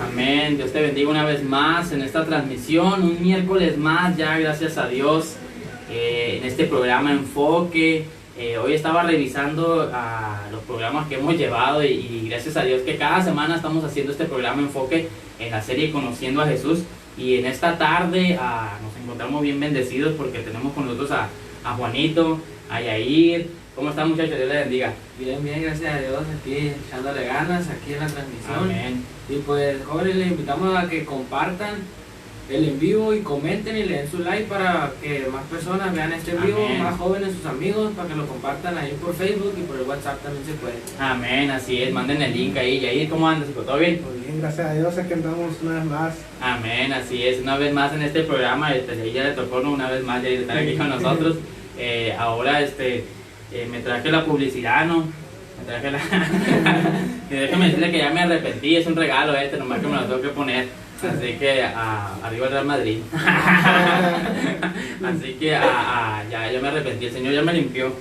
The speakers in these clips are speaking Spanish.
Amén. Dios te bendiga una vez más en esta transmisión, un miércoles más ya, gracias a Dios, en este programa Enfoque. Hoy estaba revisando los programas que hemos llevado y gracias a Dios que cada semana estamos haciendo este programa Enfoque en la serie Conociendo a Jesús. Y en esta tarde nos encontramos bien bendecidos porque tenemos con nosotros a Juanito, a Yair. ¿Cómo están, muchachos? Dios les bendiga. Bien, bien, gracias a Dios, aquí echándole ganas aquí en la transmisión. Amén. Y pues, jóvenes, les invitamos a que compartan el en vivo y comenten y le den su like para que más personas vean este en vivo, Amén. más jóvenes, sus amigos, para que lo compartan ahí por Facebook y por el WhatsApp también se puede. Amén, así es. Manden el link ahí. Yair, ¿cómo andas, hijo? ¿Todo bien? Muy bien, gracias a Dios, aquí andamos una vez más. Amén, así es. Una vez más en este programa, Yair ya le tocó una vez más Yair estar aquí con nosotros. Ahora, me traje la publicidad, ¿no? Me traje la... Y déjame decirle que ya me arrepentí, es un regalo nomás que me lo tengo que poner. Así que arriba el Real Madrid. Así que ya me arrepentí, el Señor ya me limpió.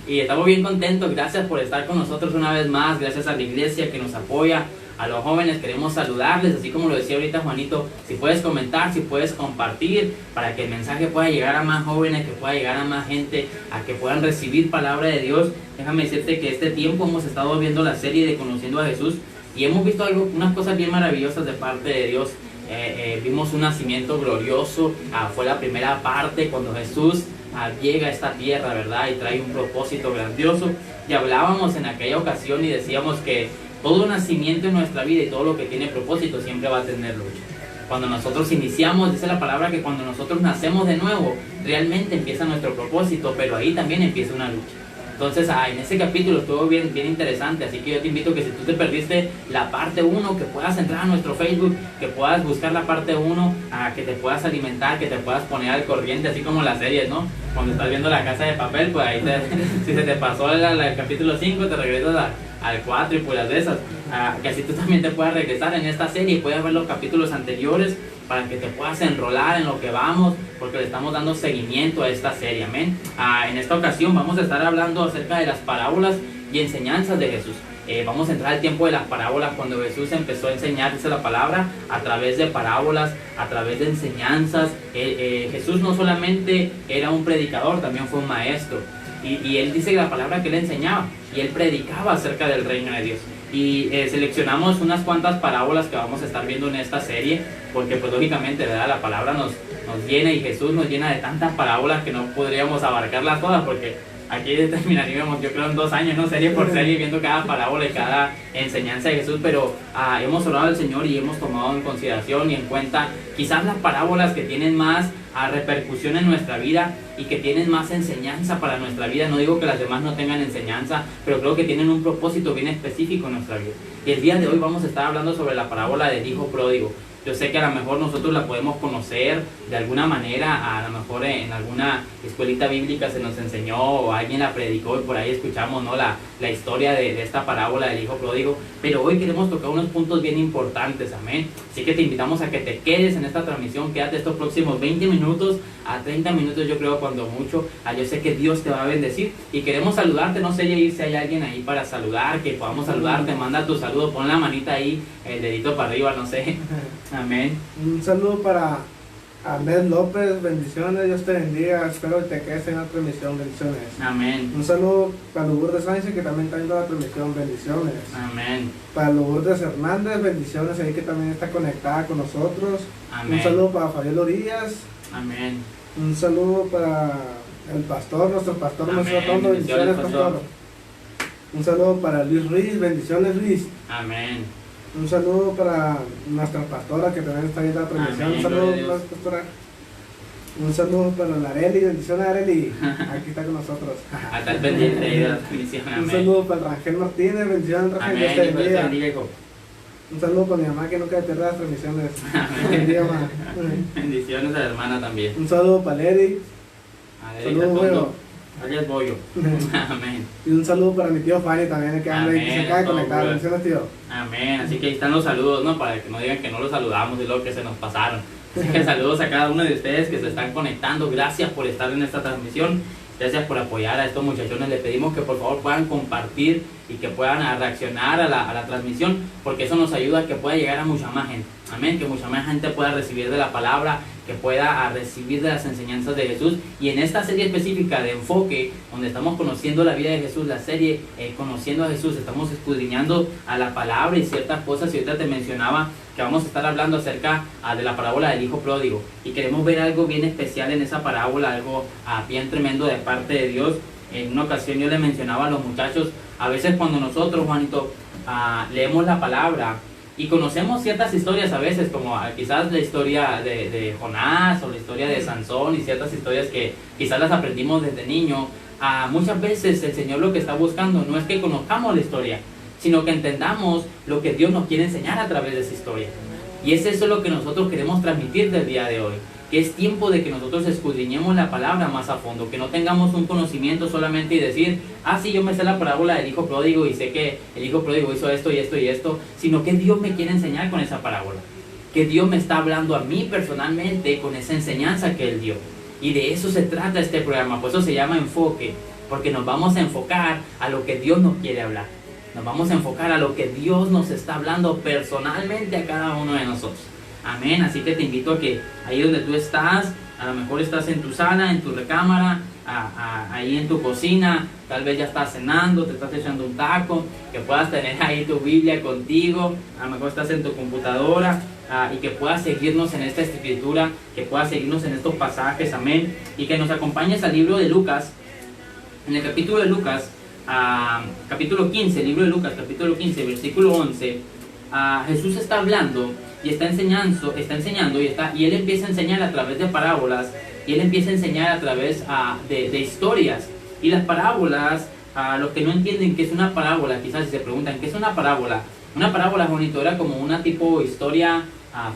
Y estamos bien contentos, gracias por estar con nosotros una vez más, gracias a la iglesia que nos apoya. A los jóvenes queremos saludarles, así como lo decía ahorita Juanito, si puedes comentar, si puedes compartir, para que el mensaje pueda llegar a más jóvenes, que pueda llegar a más gente, a que puedan recibir palabra de Dios. Déjame decirte que este tiempo hemos estado viendo la serie de Conociendo a Jesús y hemos visto unas cosas bien maravillosas de parte de Dios. Vimos un nacimiento glorioso, fue la primera parte cuando Jesús llega a esta tierra, ¿verdad? Y trae un propósito grandioso. Y hablábamos en aquella ocasión y decíamos que todo nacimiento en nuestra vida y todo lo que tiene propósito siempre va a tener lucha. Cuando nosotros iniciamos, dice la palabra que cuando nosotros nacemos de nuevo, realmente empieza nuestro propósito, pero ahí también empieza una lucha. Entonces, en ese capítulo estuvo bien interesante, así que yo te invito que si tú te perdiste la parte 1, que puedas entrar a nuestro Facebook, que puedas buscar la parte 1, que te puedas alimentar, que te puedas poner al corriente, así como las series, ¿no? Cuando estás viendo La Casa de Papel, pues ahí si se te pasó el capítulo 5, te regresas al 4 y pues las de esas, que así tú también te puedas regresar en esta serie y puedas ver los capítulos anteriores para que te puedas enrolar en lo que vamos, porque le estamos dando seguimiento a esta serie, amén. En esta ocasión vamos a estar hablando acerca de las parábolas y enseñanzas de Jesús. Vamos a entrar al tiempo de las parábolas, cuando Jesús empezó a enseñar, dice la palabra, a través de parábolas, a través de enseñanzas. Jesús no solamente era un predicador, también fue un maestro. Y él dice la palabra que él enseñaba y él predicaba acerca del reino de Dios. Y seleccionamos unas cuantas parábolas que vamos a estar viendo en esta serie, porque pues lógicamente, ¿verdad? La palabra nos llena y Jesús nos llena de tantas parábolas que no podríamos abarcarlas todas, porque aquí terminaríamos, yo creo, en 2 años, ¿no? Serie por serie, viendo cada parábola y cada enseñanza de Jesús. Pero hemos orado al Señor y hemos tomado en consideración y en cuenta quizás las parábolas que tienen más repercusión en nuestra vida y que tienen más enseñanza para nuestra vida. No digo que las demás no tengan enseñanza, pero creo que tienen un propósito bien específico en nuestra vida. Y el día de hoy vamos a estar hablando sobre la parábola del hijo pródigo. Yo sé que a lo mejor nosotros la podemos conocer de alguna manera, a lo mejor en alguna escuelita bíblica se nos enseñó o alguien la predicó y por ahí escuchamos, ¿no? la historia de esta parábola del hijo pródigo, pero hoy queremos tocar unos puntos bien importantes, amén. Así que te invitamos a que te quedes en esta transmisión, quédate estos próximos 20 minutos a 30 minutos, yo creo, cuando mucho. Yo sé que Dios te va a bendecir y queremos saludarte. No sé, Yair, si hay alguien ahí para saludar, que podamos saludarte. Manda tu saludo, pon la manita ahí, el dedito para arriba, no sé. Amén. Un saludo para Ahmed López, bendiciones, Dios te bendiga, espero que te quedes en la transmisión, bendiciones. Amén. Un saludo para Lourdes Sánchez, que también está viendo la transmisión, bendiciones. Amén. Para Lourdes Hernández, bendiciones, ahí que también está conectada con nosotros. Amén. Un saludo para Fabiola Orillas. Amén. Un saludo para el pastor, nuestro pastor, nuestro tondo, bendiciones, pastor. Un saludo para Luis Ruiz, bendiciones, Luis. Amén. Un saludo para nuestra pastora que también está viendo la transmisión. Amén, Un saludo, gloria a Dios. pastora. Un saludo para la Areli, bendiciones, Areli. Aquí está con nosotros. Hasta el pendiente de la transmisión. Un Amén. saludo para Rangel Martínez, bendiciones, Rangel, Dios Amén. te Dios te bendiga. bendiga, hijo. Un saludo para mi mamá que nunca pierde las transmisiones. Bendiga, mamá. Bendiciones a la hermana también. Un saludo para Lady. Saludos, bueno. Alias Bollo. Amén. Y un saludo para mi tío Fanny también, que anda ahí, que Amén, se acaba de todo conectar. bueno. Bendiciones, tío. Amén. Así que ahí están los saludos, ¿no? Para que no digan que no los saludamos y luego que se nos pasaron. Así que saludos a cada uno de ustedes que se están conectando. Gracias por estar en esta transmisión. Gracias por apoyar a estos muchachones. Les pedimos que por favor puedan compartir y que puedan reaccionar a la transmisión, porque eso nos ayuda a que pueda llegar a mucha más gente. Amén, que mucha más gente pueda recibir de la palabra, que pueda recibir de las enseñanzas de Jesús. Y en esta serie específica de enfoque, donde estamos conociendo la vida de Jesús, la serie Conociendo a Jesús, estamos escudriñando a la palabra y ciertas cosas. Y ahorita te mencionaba que vamos a estar hablando acerca de la parábola del hijo pródigo, y queremos ver algo bien especial en esa parábola, algo bien tremendo de parte de Dios. En una ocasión yo le mencionaba a los muchachos, a veces cuando nosotros, Juanito, leemos la palabra y conocemos ciertas historias, a veces como quizás la historia de Jonás o la historia de Sansón, y ciertas historias que quizás las aprendimos desde niño, muchas veces el Señor lo que está buscando no es que conozcamos la historia, sino que entendamos lo que Dios nos quiere enseñar a través de esa historia. Y es eso lo que nosotros queremos transmitir del día de hoy, que es tiempo de que nosotros escudriñemos la palabra más a fondo, que no tengamos un conocimiento solamente y decir, sí, yo me sé la parábola del hijo pródigo y sé que el hijo pródigo hizo esto y esto y esto, sino que Dios me quiere enseñar con esa parábola, que Dios me está hablando a mí personalmente con esa enseñanza que Él dio. Y de eso se trata este programa, por eso se llama Enfoque, porque nos vamos a enfocar a lo que Dios nos quiere hablar. Nos vamos a enfocar a lo que Dios nos está hablando personalmente a cada uno de nosotros. Amén, así que te invito a que ahí donde tú estás, a lo mejor estás en tu sala, en tu recámara, ahí en tu cocina, tal vez ya estás cenando, te estás echando un taco, que puedas tener ahí tu Biblia contigo, a lo mejor estás en tu computadora, y que puedas seguirnos en esta escritura, que puedas seguirnos en estos pasajes, amén, y que nos acompañes al libro de Lucas, en el capítulo de Lucas, capítulo 15, libro de Lucas, capítulo 15, versículo 11, Jesús está hablando y está enseñando y Él empieza a enseñar a través de parábolas, y Él empieza a enseñar a través de historias. Y las parábolas, los que no entienden qué es una parábola, quizás si se preguntan qué es una parábola, bonito, era como una tipo historia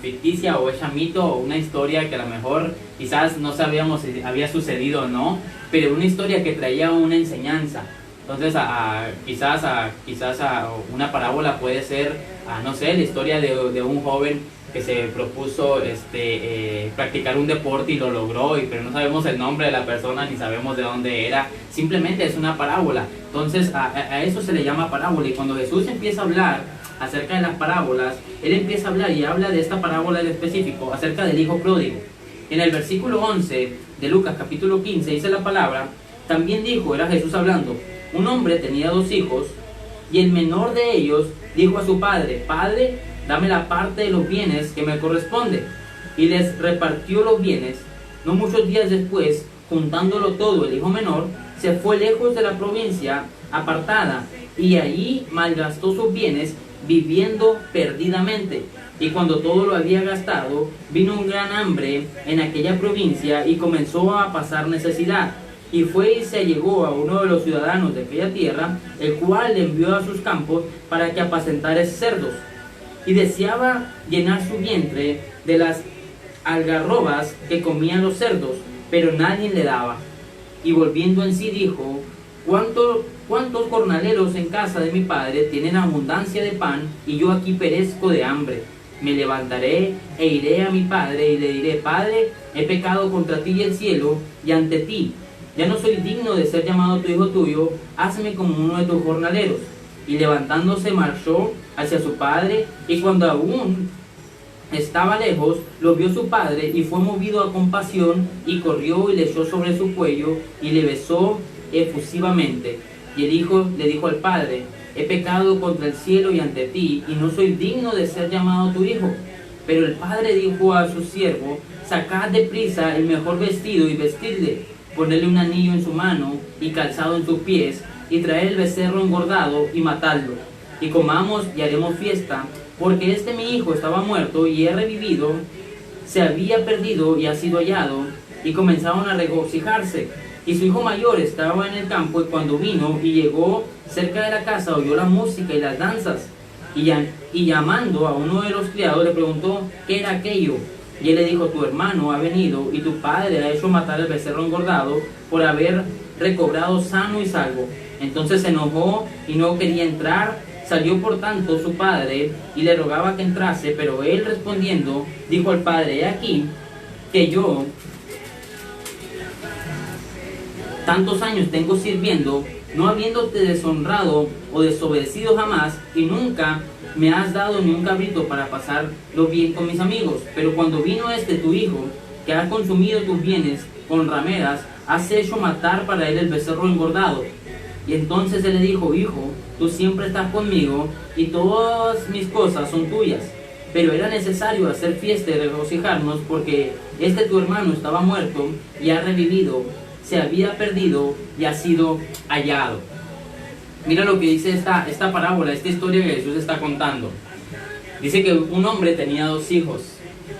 ficticia o hecha mito, o una historia que a lo mejor quizás no sabíamos si había sucedido o no, pero una historia que traía una enseñanza. Entonces quizás una parábola puede ser, no sé, la historia de un joven que se propuso practicar un deporte y lo logró, pero no sabemos el nombre de la persona ni sabemos de dónde era, simplemente es una parábola. Entonces a eso se le llama parábola. Y cuando Jesús empieza a hablar acerca de las parábolas, Él empieza a hablar y habla de esta parábola en específico acerca del hijo pródigo. En el versículo 11 de Lucas capítulo 15 dice la palabra: también dijo, era Jesús hablando, un hombre tenía 2 hijos, y el menor de ellos dijo a su padre: Padre, dame la parte de los bienes que me corresponde. Y les repartió los bienes. No muchos días después, juntándolo todo, el hijo menor se fue lejos de la provincia apartada, y allí malgastó sus bienes, viviendo perdidamente. Y cuando todo lo había gastado, vino un gran hambre en aquella provincia, y comenzó a pasar necesidad. Y fue y se allegó a uno de los ciudadanos de aquella tierra, el cual le envió a sus campos para que apacentara cerdos. Y deseaba llenar su vientre de las algarrobas que comían los cerdos, pero nadie le daba. Y volviendo en sí dijo: ¿Cuántos jornaleros en casa de mi padre tienen abundancia de pan, y yo aquí perezco de hambre? Me levantaré e iré a mi padre y le diré: Padre, he pecado contra ti y el cielo, y ante ti. Ya no soy digno de ser llamado tu hijo tuyo, hazme como uno de tus jornaleros. Y levantándose marchó hacia su padre, y cuando aún estaba lejos, lo vio su padre, y fue movido a compasión, y corrió y le echó sobre su cuello, y le besó efusivamente. Y el hijo le dijo al padre: he pecado contra el cielo y ante ti, y no soy digno de ser llamado tu hijo. Pero el padre dijo a su siervo: sacad deprisa el mejor vestido y vestidle, ponerle un anillo en su mano y calzado en sus pies, y traer el becerro engordado y matadlo, y comamos y haremos fiesta, porque mi hijo estaba muerto y he revivido, se había perdido y ha sido hallado. Y comenzaron a regocijarse. Y su hijo mayor estaba en el campo, y cuando vino y llegó cerca de la casa, oyó la música y las danzas, y llamando a uno de los criados le preguntó qué era aquello. Y él le dijo: tu hermano ha venido, y tu padre ha hecho matar el becerro engordado, por haber recobrado sano y salvo. Entonces se enojó y no quería entrar. Salió por tanto su padre y le rogaba que entrase, pero él respondiendo dijo al padre: he aquí que yo tantos años tengo sirviendo no habiéndote deshonrado o desobedecido jamás, y nunca me has dado ni un cabrito para pasarlo bien con mis amigos. Pero cuando vino tu hijo, que ha consumido tus bienes con rameras, has hecho matar para él el becerro engordado. Y entonces él le dijo: hijo, tú siempre estás conmigo y todas mis cosas son tuyas. Pero era necesario hacer fiesta y regocijarnos, porque tu hermano estaba muerto y ha revivido, se había perdido y ha sido hallado. Mira lo que dice esta parábola, esta historia que Jesús está contando. Dice que un hombre tenía 2 hijos,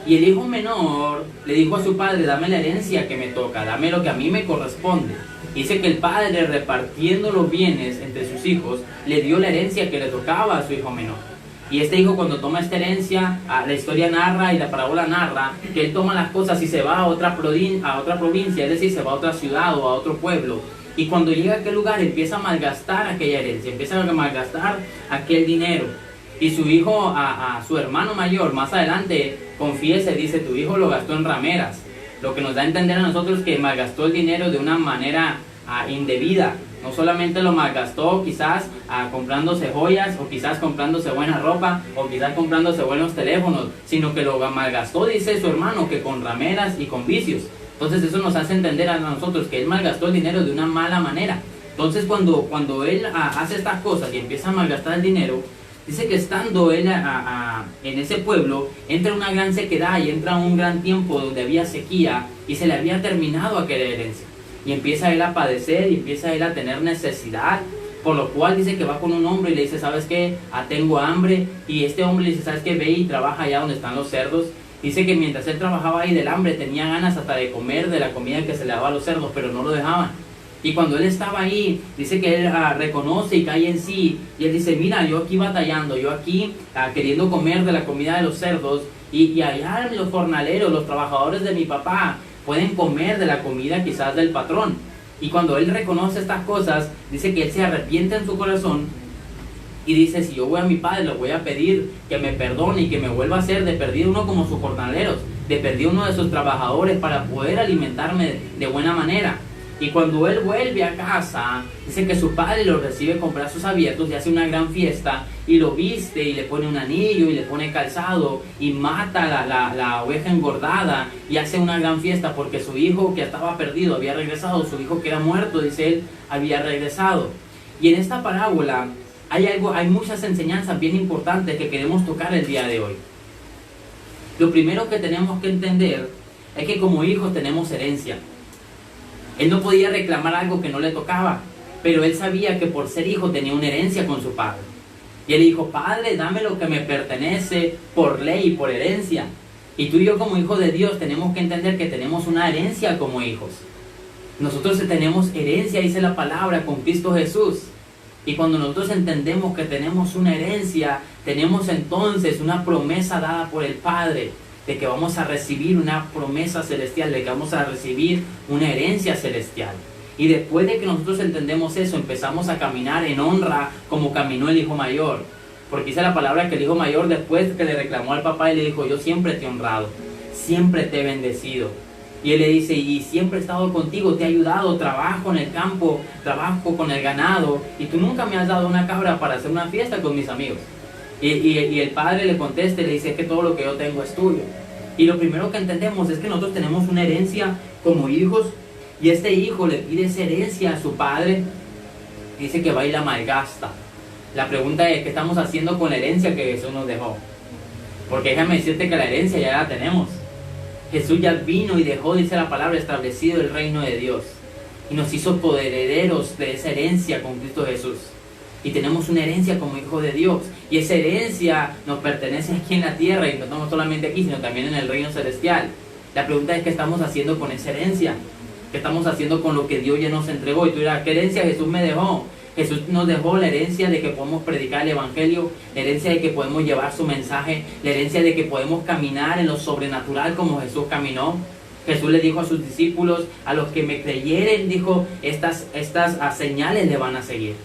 y el hijo menor le dijo a su padre: dame la herencia que me toca, dame lo que a mí me corresponde. Dice que el padre, repartiendo los bienes entre sus hijos, le dio la herencia que le tocaba a su hijo menor. Y este hijo, cuando toma esta herencia, la historia narra y la parábola narra que él toma las cosas y se va a otra provincia, es decir, se va a otra ciudad o a otro pueblo. Y cuando llega a aquel lugar empieza a malgastar aquella herencia, empieza a malgastar aquel dinero. Y su hijo, a su hermano mayor, más adelante confiesa y dice: tu hijo lo gastó en rameras. Lo que nos da a entender a nosotros que malgastó el dinero de una manera indebida. No solamente lo malgastó quizás comprándose joyas, o quizás comprándose buena ropa, o quizás comprándose buenos teléfonos, sino que lo malgastó, dice su hermano, que con rameras y con vicios. Entonces eso nos hace entender a nosotros que él malgastó el dinero de una mala manera. Entonces cuando él hace estas cosas y empieza a malgastar el dinero, dice que estando él en ese pueblo, entra una gran sequedad y entra un gran tiempo donde había sequía y se le había terminado aquella herencia. Y empieza él a padecer y empieza él a tener necesidad, por lo cual dice que va con un hombre y le dice: ¿sabes qué? Tengo hambre. Y este hombre le dice: ¿sabes qué? Ve y trabaja allá donde están los cerdos. Dice que mientras él trabajaba ahí del hambre, tenía ganas hasta de comer de la comida que se le daba a los cerdos, pero no lo dejaban. Y cuando él estaba ahí, dice que él reconoce y cae en sí, y él dice: mira, yo aquí batallando, yo aquí queriendo comer de la comida de los cerdos, y allá los jornaleros, los trabajadores de mi papá, pueden comer de la comida quizás del patrón. Y cuando él reconoce estas cosas, dice que él se arrepiente en su corazón y dice: si yo voy a mi padre, le voy a pedir que me perdone y que me vuelva a hacer de perdido uno como sus jornaleros, de perdido uno de sus trabajadores, para poder alimentarme de buena manera. Y cuando él vuelve a casa, dice que su padre lo recibe con brazos abiertos y hace una gran fiesta, y lo viste y le pone un anillo y le pone calzado y mata la oveja engordada y hace una gran fiesta, porque su hijo que estaba perdido había regresado, su hijo que era muerto, dice él, había regresado. Y en esta parábola hay muchas enseñanzas bien importantes que queremos tocar el día de hoy. Lo primero que tenemos que entender es que como hijos tenemos herencia. Él no podía reclamar algo que no le tocaba, pero él sabía que por ser hijo tenía una herencia con su padre. Y él dijo: padre, dame lo que me pertenece por ley y por herencia. Y tú y yo como hijos de Dios tenemos que entender que tenemos una herencia como hijos. Nosotros tenemos herencia, dice la palabra, con Cristo Jesús. Y cuando nosotros entendemos que tenemos una herencia, tenemos entonces una promesa dada por el Padre, de que vamos a recibir una promesa celestial, de que vamos a recibir una herencia celestial. Y después de que nosotros entendemos eso, empezamos a caminar en honra como caminó el hijo mayor. Porque dice la palabra que el hijo mayor, después que le reclamó al papá y le dijo: yo siempre te he honrado, siempre te he bendecido. Y él le dice: y siempre he estado contigo, te he ayudado, trabajo en el campo, trabajo con el ganado, y tú nunca me has dado una cabra para hacer una fiesta con mis amigos. Y el padre le contesta y le dice: que todo lo que yo tengo es tuyo. Y lo primero que entendemos es que nosotros tenemos una herencia como hijos, y este hijo le pide esa herencia a su padre. Dice que va y la malgasta. La pregunta es: ¿qué estamos haciendo con la herencia que Jesús nos dejó? Porque déjame decirte que la herencia ya la tenemos. Jesús ya vino y dejó, dice la palabra, establecido el reino de Dios, y nos hizo coherederos de esa herencia con Cristo Jesús. Y tenemos una herencia como hijo de Dios, y esa herencia nos pertenece aquí en la tierra, y no solamente aquí, sino también en el reino celestial. La pregunta es: ¿qué estamos haciendo con esa herencia? ¿Qué estamos haciendo con lo que Dios ya nos entregó? Y tú dirás: ¿qué herencia Jesús me dejó? Jesús nos dejó la herencia de que podemos predicar el evangelio, la herencia de que podemos llevar su mensaje, la herencia de que podemos caminar en lo sobrenatural como Jesús caminó. Jesús le dijo a sus discípulos: a los que me creyeren, dijo, estas señales le van a seguir.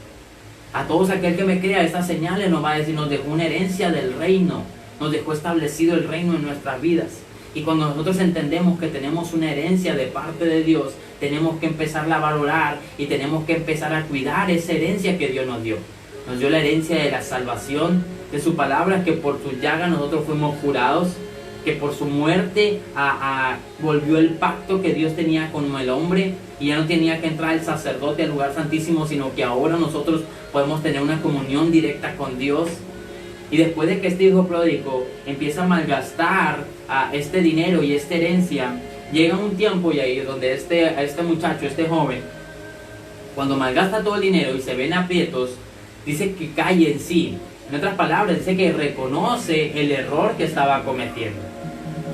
A todos aquel que me crea, estas señales nos va a decir. Nos dejó una herencia del reino, nos dejó establecido el reino en nuestras vidas. Y cuando nosotros entendemos que tenemos una herencia de parte de Dios, tenemos que empezarla a valorar y tenemos que empezar a cuidar esa herencia que Dios nos dio. Nos dio la herencia de la salvación, de su palabra, que por su llaga nosotros fuimos curados, que por su muerte volvió el pacto que Dios tenía con el hombre, y ya no tenía que entrar el sacerdote al lugar santísimo, sino que ahora nosotros podemos tener una comunión directa con Dios. Y después de que este hijo pródigo empieza a malgastar este dinero y esta herencia, llega un tiempo y ahí donde este muchacho, este joven, cuando malgasta todo el dinero y se ven aprietos, dice que cae en sí. En otras palabras, dice que reconoce el error que estaba cometiendo,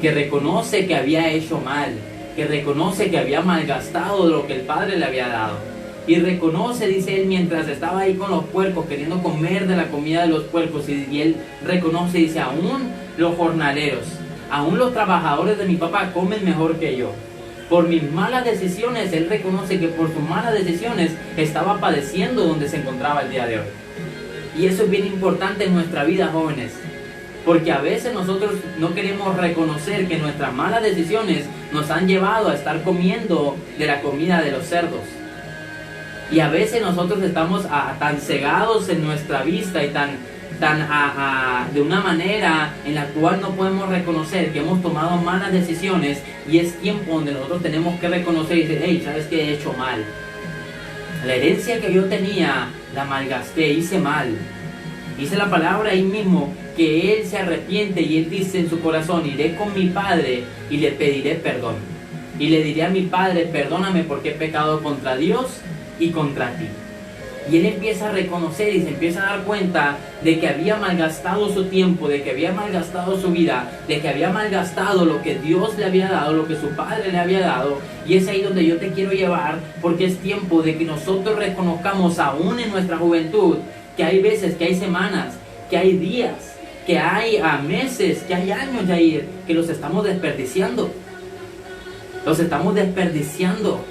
que reconoce que había hecho mal, que reconoce que había malgastado lo que el Padre le había dado. Y reconoce, dice él, mientras estaba ahí con los puercos, queriendo comer de la comida de los puercos, y él reconoce, dice, aún los jornaleros, aún los trabajadores de mi papá comen mejor que yo. Por mis malas decisiones, él reconoce que por sus malas decisiones estaba padeciendo donde se encontraba el día de hoy. Y eso es bien importante en nuestra vida, jóvenes, porque a veces nosotros no queremos reconocer que nuestras malas decisiones nos han llevado a estar comiendo de la comida de los cerdos. Y a veces nosotros estamos tan cegados en nuestra vista y de una manera en la cual no podemos reconocer que hemos tomado malas decisiones, y es tiempo donde nosotros tenemos que reconocer y decir, hey, ¿sabes qué he hecho mal? La herencia que yo tenía la malgasté, hice mal. Dice la palabra ahí mismo que él se arrepiente y él dice en su corazón, iré con mi padre y le pediré perdón. Y le diré a mi padre, perdóname porque he pecado contra Dios y contra ti. Y él empieza a reconocer y se empieza a dar cuenta de que había malgastado su tiempo, de que había malgastado su vida, de que había malgastado lo que Dios le había dado, lo que su Padre le había dado. Y es ahí donde yo te quiero llevar, porque es tiempo de que nosotros reconozcamos aún en nuestra juventud que hay veces, que hay semanas, que hay días, que hay meses, que hay años, Yair, que los estamos desperdiciando. Los estamos desperdiciando.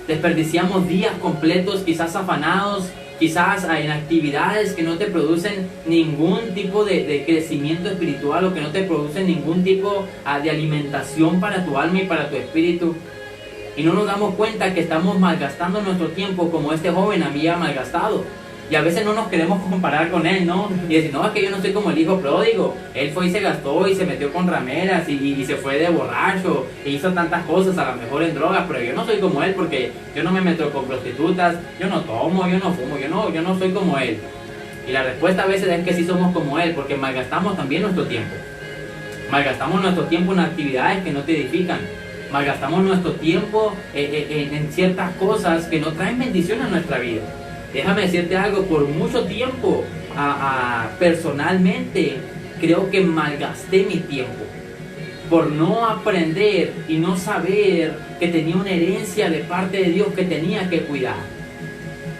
Desperdiciamos días completos, quizás afanados, quizás en actividades que no te producen ningún tipo de crecimiento espiritual, o que no te producen ningún tipo de alimentación para tu alma y para tu espíritu. Y no nos damos cuenta que estamos malgastando nuestro tiempo como este joven había malgastado. Y a veces no nos queremos comparar con él, ¿no? Y decir, no, es que yo no soy como el hijo pródigo. Él fue y se gastó y se metió con rameras y se fue de borracho e hizo tantas cosas, a lo mejor en drogas, pero yo no soy como él porque yo no me meto con prostitutas, yo no tomo, yo no fumo, yo no soy como él. Y la respuesta a veces es que sí somos como él, porque malgastamos también nuestro tiempo. Malgastamos nuestro tiempo en actividades que no te edifican. Malgastamos nuestro tiempo en ciertas cosas que no traen bendición a nuestra vida. Déjame decirte algo, por mucho tiempo, personalmente, creo que malgasté mi tiempo por no aprender y no saber que tenía una herencia de parte de Dios que tenía que cuidar.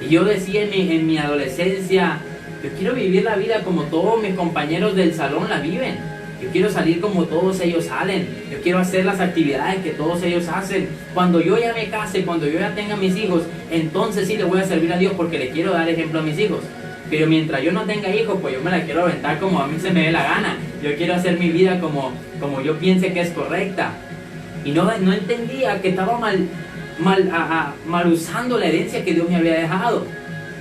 Y yo decía en mi adolescencia, yo quiero vivir la vida como todos mis compañeros del salón la viven. Yo quiero salir como todos ellos salen. Yo quiero hacer las actividades que todos ellos hacen. Cuando yo ya me case, cuando yo ya tenga mis hijos, entonces sí le voy a servir a Dios porque le quiero dar ejemplo a mis hijos. Pero mientras yo no tenga hijos, pues yo me la quiero aventar como a mí se me dé la gana. Yo quiero hacer mi vida como yo piense que es correcta. Y no entendía que estaba mal usando la herencia que Dios me había dejado.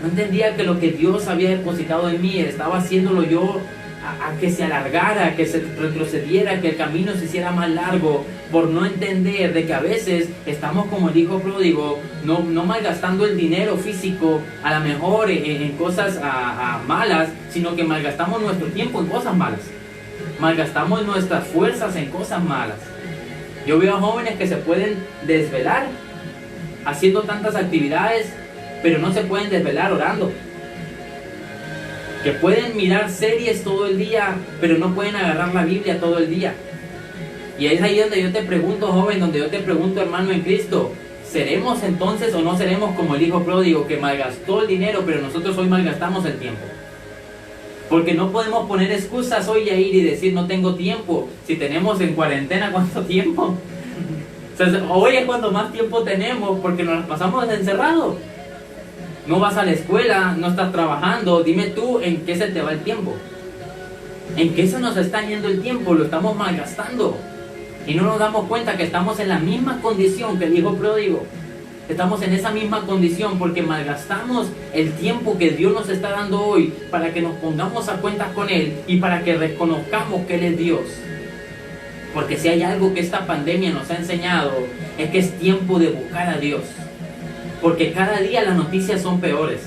No entendía que lo que Dios había depositado en mí, estaba haciéndolo yo a que se alargara, que se retrocediera, que el camino se hiciera más largo, por no entender de que a veces estamos como el hijo pródigo, no malgastando el dinero físico a lo mejor en cosas malas, sino que malgastamos nuestro tiempo en cosas malas, malgastamos nuestras fuerzas en cosas malas. Yo veo a jóvenes que se pueden desvelar haciendo tantas actividades, pero no se pueden desvelar orando. Que pueden mirar series todo el día, pero no pueden agarrar la Biblia todo el día. Y es ahí donde yo te pregunto, joven, donde yo te pregunto, hermano en Cristo, ¿seremos entonces o no seremos como el hijo pródigo que malgastó el dinero, pero nosotros hoy malgastamos el tiempo? Porque no podemos poner excusas hoy a ir y decir no tengo tiempo. Si tenemos en cuarentena, ¿cuánto tiempo? O sea, hoy es cuando más tiempo tenemos porque nos pasamos encerrados. No vas a la escuela, no estás trabajando. Dime tú, ¿en qué se te va el tiempo? ¿En qué se nos está yendo el tiempo? Lo estamos malgastando. Y no nos damos cuenta que estamos en la misma condición que el hijo pródigo. Estamos en esa misma condición porque malgastamos el tiempo que Dios nos está dando hoy para que nos pongamos a cuentas con Él y para que reconozcamos que Él es Dios. Porque si hay algo que esta pandemia nos ha enseñado, es que es tiempo de buscar a Dios. Porque cada día las noticias son peores.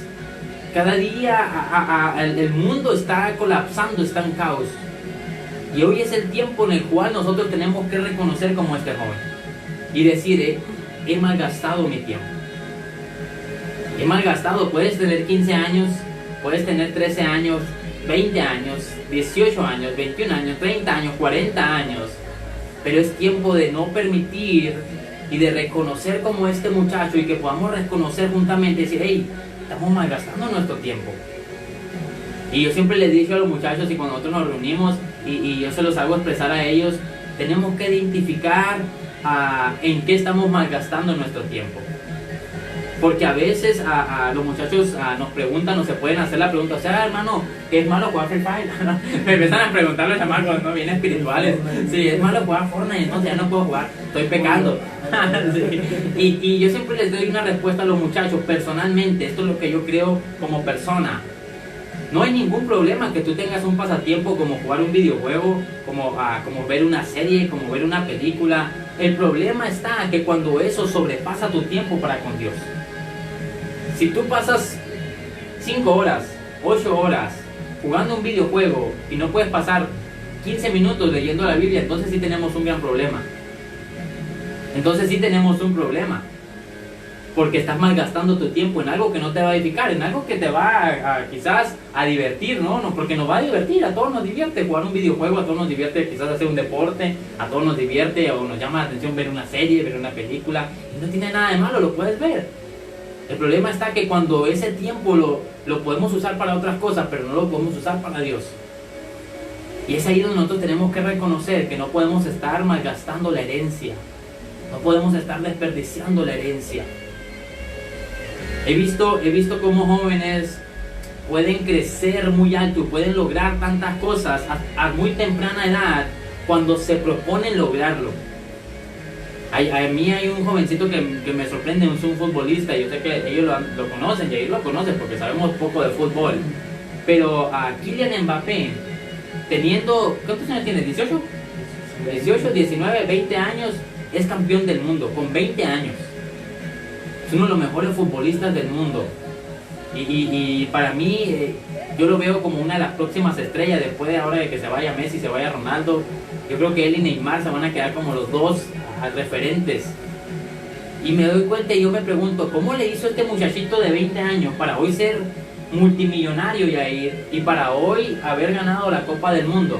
Cada día el mundo está colapsando, está en caos. Y hoy es el tiempo en el cual nosotros tenemos que reconocer como este joven. Y decir, he malgastado mi tiempo. He malgastado, puedes tener 15 años, puedes tener 13 años, 20 años, 18 años, 21 años, 30 años, 40 años. Pero es tiempo de no permitir y de reconocer como este muchacho y que podamos reconocer juntamente y decir, hey, estamos malgastando nuestro tiempo. Y yo siempre les digo a los muchachos y cuando nosotros nos reunimos y yo se los hago expresar a ellos, tenemos que identificar en qué estamos malgastando nuestro tiempo. Porque a veces a los muchachos nos preguntan o se pueden hacer la pregunta, o sea, hermano, ¿es malo jugar Free Fire? Me empiezan a preguntar los chamacos, ¿no? Bien espirituales. Sí, es malo jugar Fortnite, entonces ya no puedo jugar, estoy pecando. Sí. Y yo siempre les doy una respuesta a los muchachos, personalmente, esto es lo que yo creo como persona. No hay ningún problema que tú tengas un pasatiempo como jugar un videojuego, como ver una serie, como ver una película. El problema está que cuando eso sobrepasa tu tiempo para con Dios. Si tú pasas 5 horas, 8 horas jugando un videojuego y no puedes pasar 15 minutos leyendo la Biblia, entonces sí tenemos un gran problema. Entonces sí tenemos un problema. Porque estás malgastando tu tiempo en algo que no te va a edificar, en algo que te va quizás a divertir, ¿no? Porque nos va a divertir, a todos nos divierte jugar un videojuego, a todos nos divierte quizás hacer un deporte, a todos nos divierte o nos llama la atención ver una serie, ver una película, y no tiene nada de malo, lo puedes ver. El problema está que cuando ese tiempo lo podemos usar para otras cosas, pero no lo podemos usar para Dios. Y es ahí donde nosotros tenemos que reconocer que no podemos estar malgastando la herencia, no podemos estar desperdiciando la herencia. He visto cómo jóvenes pueden crecer muy alto y pueden lograr tantas cosas a muy temprana edad cuando se proponen lograrlo. A mí hay un jovencito que me sorprende, es un futbolista, y yo sé que ellos lo conocen, y ellos lo conocen porque sabemos poco de fútbol. Pero a Kylian Mbappé, teniendo, ¿cuántos años tiene? ¿18? 18, 19, 20 años, es campeón del mundo, con 20 años. Es uno de los mejores futbolistas del mundo. Y para mí, yo lo veo como una de las próximas estrellas después de ahora de que se vaya Messi, se vaya Ronaldo. Yo creo que él y Neymar se van a quedar como los dos referentes. Y me doy cuenta y yo me pregunto, ¿cómo le hizo este muchachito de 20 años para hoy ser multimillonario, Yair, y para hoy haber ganado la Copa del Mundo?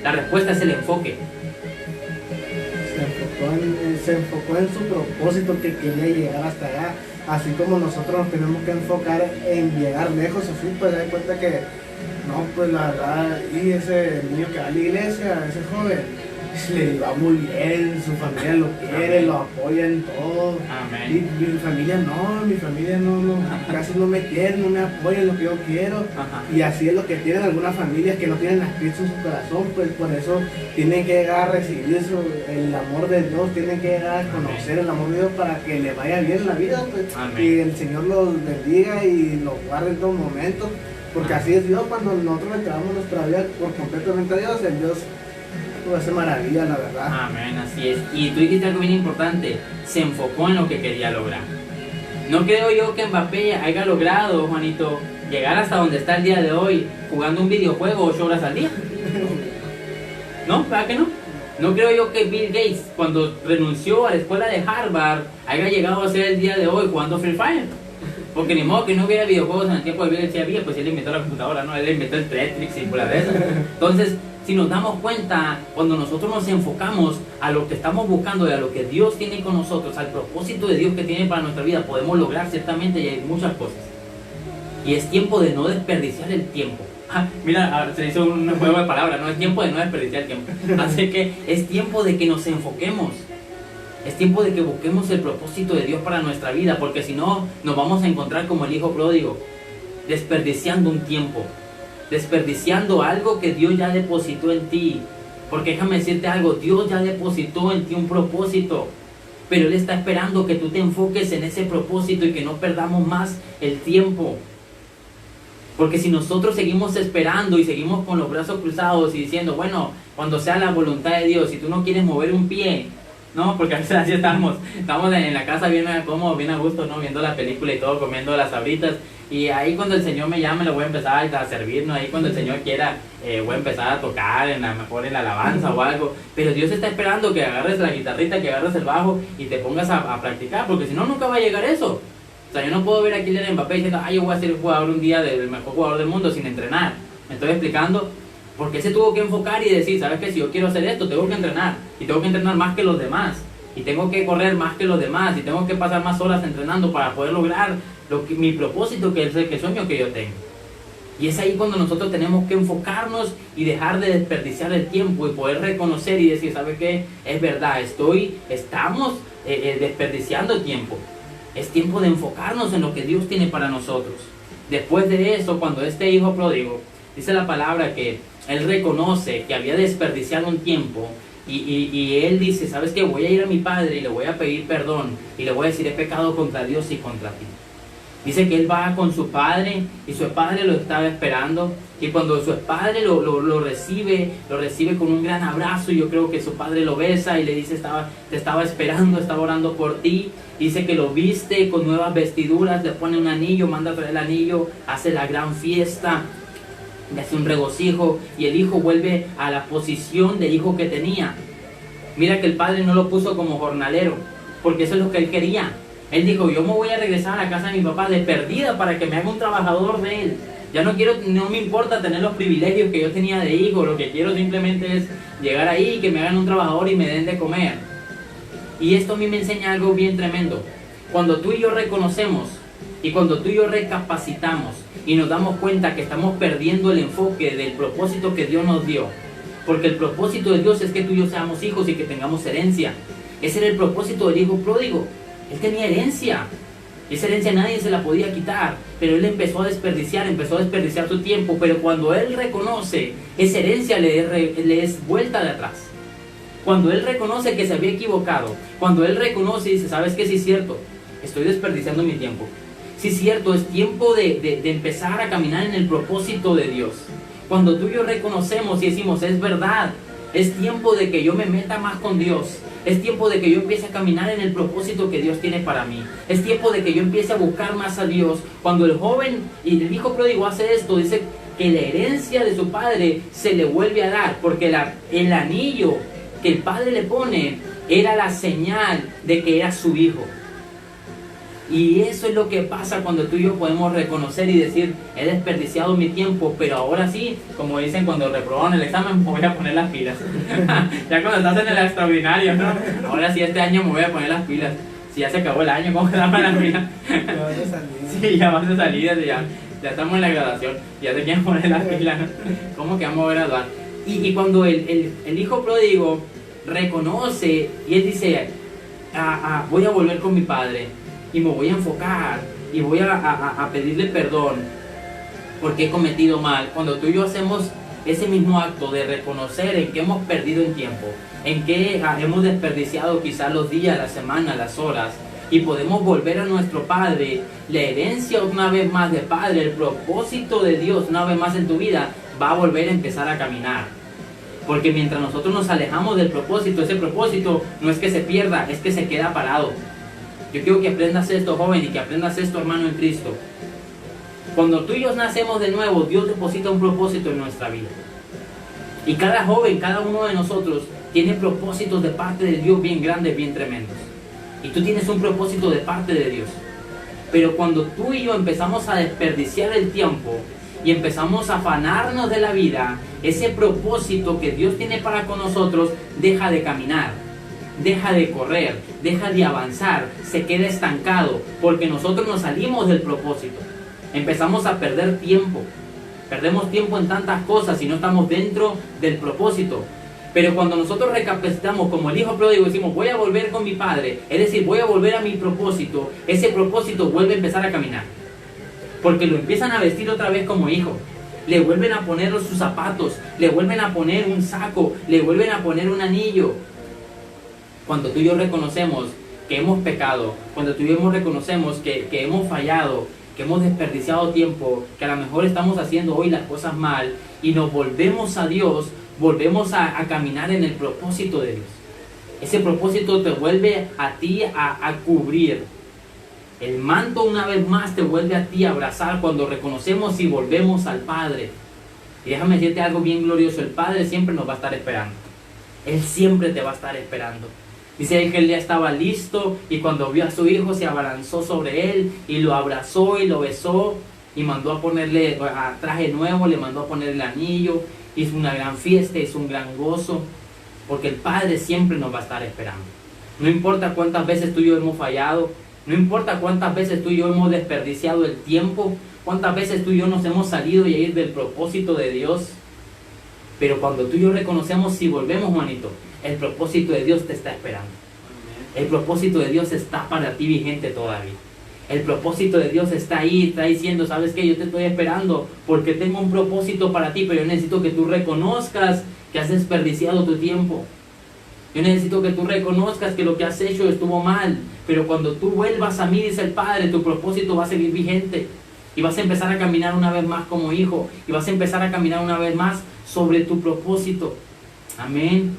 La respuesta es el enfoque. Se enfocó en su propósito, que quería llegar hasta allá, así como nosotros nos tenemos que enfocar en llegar lejos. Así pues da cuenta que no, pues la verdad, y ese niño que va a la iglesia, ese joven, le va muy bien, su familia lo quiere, amén, lo apoya en todo. Amén. Y mi familia no, casi no me quiere, no me apoya en lo que yo quiero. Ajá. Y así es lo que tienen algunas familias que no tienen a Cristo en su corazón, pues por eso tienen que llegar a recibir el amor de Dios, tienen que llegar a conocer, amén, el amor de Dios para que le vaya bien en la vida, pues. Amén. Y el Señor los bendiga y los guarde en todo momento, porque amén, así es Dios. Cuando nosotros le entregamos nuestra vida por completamente a Dios, el Dios hace maravilla, la verdad. Amén, así es. Y tú dijiste algo bien importante, se enfocó en lo que quería lograr. No creo yo que Mbappé haya logrado, Juanito, llegar hasta donde está el día de hoy jugando un videojuego 8 horas al día. ¿No? ¿Verdad que no? No creo yo que Bill Gates, cuando renunció a la escuela de Harvard, haya llegado a ser el día de hoy jugando Free Fire. Porque ni modo que no hubiera videojuegos en el tiempo de Bill Gates, había, pues él inventó la computadora, ¿no? Él inventó el Tetris y por la vez. Entonces, si nos damos cuenta, cuando nosotros nos enfocamos a lo que estamos buscando y a lo que Dios tiene con nosotros, al propósito de Dios que tiene para nuestra vida, podemos lograr ciertamente y hay muchas cosas. Y es tiempo de no desperdiciar el tiempo. Mira, se hizo un juego de palabras, no es tiempo de no desperdiciar el tiempo. Así que es tiempo de que nos enfoquemos. Es tiempo de que busquemos el propósito de Dios para nuestra vida, porque si no, nos vamos a encontrar como el hijo pródigo, desperdiciando un tiempo, desperdiciando algo que Dios ya depositó en ti. Porque déjame decirte algo, Dios ya depositó en ti un propósito. pero Él está esperando que tú te enfoques en ese propósito y que no perdamos más el tiempo. Porque si nosotros seguimos esperando y seguimos con los brazos cruzados y diciendo, bueno, cuando sea la voluntad de Dios, si tú no quieres mover un pie, ¿no? Porque a veces así estamos en la casa bien como bien a gusto, ¿no? Viendo la película y todo, comiendo las sabritas. Y ahí cuando el Señor me llame, le voy a empezar a servir, ¿no? Ahí cuando el Señor quiera, voy a empezar a tocar, mejor en la alabanza o algo. Pero Dios está esperando que agarres la guitarrita, que agarres el bajo y te pongas a practicar, porque si no, nunca va a llegar eso. O sea, yo no puedo ver a Kylian Mbappé diciendo, yo voy a ser el jugador un día del mejor jugador del mundo sin entrenar. Me estoy explicando. Porque él se tuvo que enfocar y decir, ¿sabes qué? Si yo quiero hacer esto, tengo que entrenar. Y tengo que entrenar más que los demás. Y tengo que correr más que los demás. Y tengo que pasar más horas entrenando para poder lograr mi propósito, que es el sueño que yo tengo. Y es ahí cuando nosotros tenemos que enfocarnos y dejar de desperdiciar el tiempo y poder reconocer y decir, ¿sabes qué? Es verdad, estamos desperdiciando tiempo. Es tiempo de enfocarnos en lo que Dios tiene para nosotros. Después de eso, cuando este hijo pródigo, dice la palabra que él reconoce que había desperdiciado un tiempo y él dice, ¿sabes qué? Voy a ir a mi padre y le voy a pedir perdón y le voy a decir, he pecado contra Dios y contra ti. Dice que él va con su padre y su padre lo estaba esperando, y cuando su padre lo recibe con un gran abrazo, y yo creo que su padre lo besa y le dice, te estaba esperando, estaba orando por ti. Dice que lo viste con nuevas vestiduras, le pone un anillo, manda a traer el anillo, hace la gran fiesta, le hace un regocijo, y el hijo vuelve a la posición de hijo que tenía. Mira que el padre no lo puso como jornalero, porque eso es lo que él quería. Él dijo, yo me voy a regresar a la casa de mi papá de perdida para que me haga un trabajador de él. Ya no me importa tener los privilegios que yo tenía de hijo, lo que quiero simplemente es llegar ahí, que me hagan un trabajador y me den de comer. Y esto a mí me enseña algo bien tremendo. Cuando tú y yo reconocemos y cuando tú y yo recapacitamos y nos damos cuenta que estamos perdiendo el enfoque del propósito que Dios nos dio, porque el propósito de Dios es que tú y yo seamos hijos y que tengamos herencia. Ese era el propósito del hijo pródigo. Él tenía herencia. Esa herencia nadie se la podía quitar, pero él empezó a desperdiciar su tiempo. Pero cuando él reconoce, esa herencia le es vuelta de atrás. Cuando él reconoce que se había equivocado, cuando él reconoce y dice, ¿sabes qué? Sí es cierto, estoy desperdiciando mi tiempo. Sí es cierto, es tiempo de empezar a caminar en el propósito de Dios. Cuando tú y yo reconocemos y decimos, es verdad, es tiempo de que yo me meta más con Dios. Es tiempo de que yo empiece a caminar en el propósito que Dios tiene para mí. Es tiempo de que yo empiece a buscar más a Dios. Cuando el joven y el hijo pródigo hace esto, dice que la herencia de su padre se le vuelve a dar, porque el anillo que el padre le pone era la señal de que era su hijo. Y eso es lo que pasa cuando tú y yo podemos reconocer y decir, he desperdiciado mi tiempo, pero ahora sí, como dicen cuando reprobaron el examen, me voy a poner las pilas. Ya cuando estás en el extraordinario, ¿no? Ahora sí, este año me voy a poner las pilas. Si ya se acabó el año, ¿cómo quedamos las pilas? Sí, ya vas de salida, ya estamos en la graduación, ya te quieren poner las pilas, ¿no? ¿Cómo que vamos a graduar? Y cuando el hijo pródigo reconoce y él dice, voy a volver con mi padre, y me voy a enfocar y voy a pedirle perdón porque he cometido mal. Cuando tú y yo hacemos ese mismo acto de reconocer en qué hemos perdido en tiempo, en qué hemos desperdiciado quizás los días, las semanas, las horas, y podemos volver a nuestro Padre, la herencia una vez más de Padre, el propósito de Dios una vez más en tu vida va a volver a empezar a caminar. Porque mientras nosotros nos alejamos del propósito, ese propósito no es que se pierda, es que se queda parado. Yo quiero que aprendas esto, joven, y que aprendas esto, hermano en Cristo. Cuando tú y yo nacemos de nuevo, Dios deposita un propósito en nuestra vida. Y cada joven, cada uno de nosotros, tiene propósitos de parte de Dios bien grandes, bien tremendos. Y tú tienes un propósito de parte de Dios. Pero cuando tú y yo empezamos a desperdiciar el tiempo y empezamos a afanarnos de la vida, ese propósito que Dios tiene para con nosotros deja de caminar, deja de correr, deja de avanzar, se queda estancado, porque nosotros nos salimos del propósito. Empezamos a perder tiempo, perdemos tiempo en tantas cosas y no estamos dentro del propósito. Pero cuando nosotros recapacitamos como el hijo pródigo, decimos, voy a volver con mi padre, es decir, voy a volver a mi propósito, ese propósito vuelve a empezar a caminar. Porque lo empiezan a vestir otra vez como hijo. Le vuelven a poner sus zapatos, le vuelven a poner un saco, le vuelven a poner un anillo. Cuando tú y yo reconocemos que hemos pecado, cuando tú y yo reconocemos que hemos fallado, que hemos desperdiciado tiempo, que a lo mejor estamos haciendo hoy las cosas mal y nos volvemos a Dios, volvemos a caminar en el propósito de Dios. Ese propósito te vuelve a ti a cubrir. El manto una vez más te vuelve a ti a abrazar cuando reconocemos y volvemos al Padre. Y déjame decirte algo bien glorioso, el Padre siempre nos va a estar esperando. Él siempre te va a estar esperando. Dice que él ya estaba listo y cuando vio a su hijo se abalanzó sobre él y lo abrazó y lo besó y mandó a ponerle a traje nuevo, le mandó a ponerle el anillo, hizo una gran fiesta, hizo un gran gozo, porque el Padre siempre nos va a estar esperando. No importa cuántas veces tú y yo hemos fallado, no importa cuántas veces tú y yo hemos desperdiciado el tiempo, cuántas veces tú y yo nos hemos salido y ir del propósito de Dios, pero cuando tú y yo reconocemos y volvemos, Juanito, el propósito de Dios te está esperando. El propósito de Dios está para ti vigente todavía. El propósito de Dios está ahí, está diciendo, ¿sabes qué? Yo te estoy esperando porque tengo un propósito para ti, pero yo necesito que tú reconozcas que has desperdiciado tu tiempo. Yo necesito que tú reconozcas que lo que has hecho estuvo mal, pero cuando tú vuelvas a mí, dice el Padre, tu propósito va a seguir vigente. Y vas a empezar a caminar una vez más como hijo, y vas a empezar a caminar una vez más sobre tu propósito. Amén.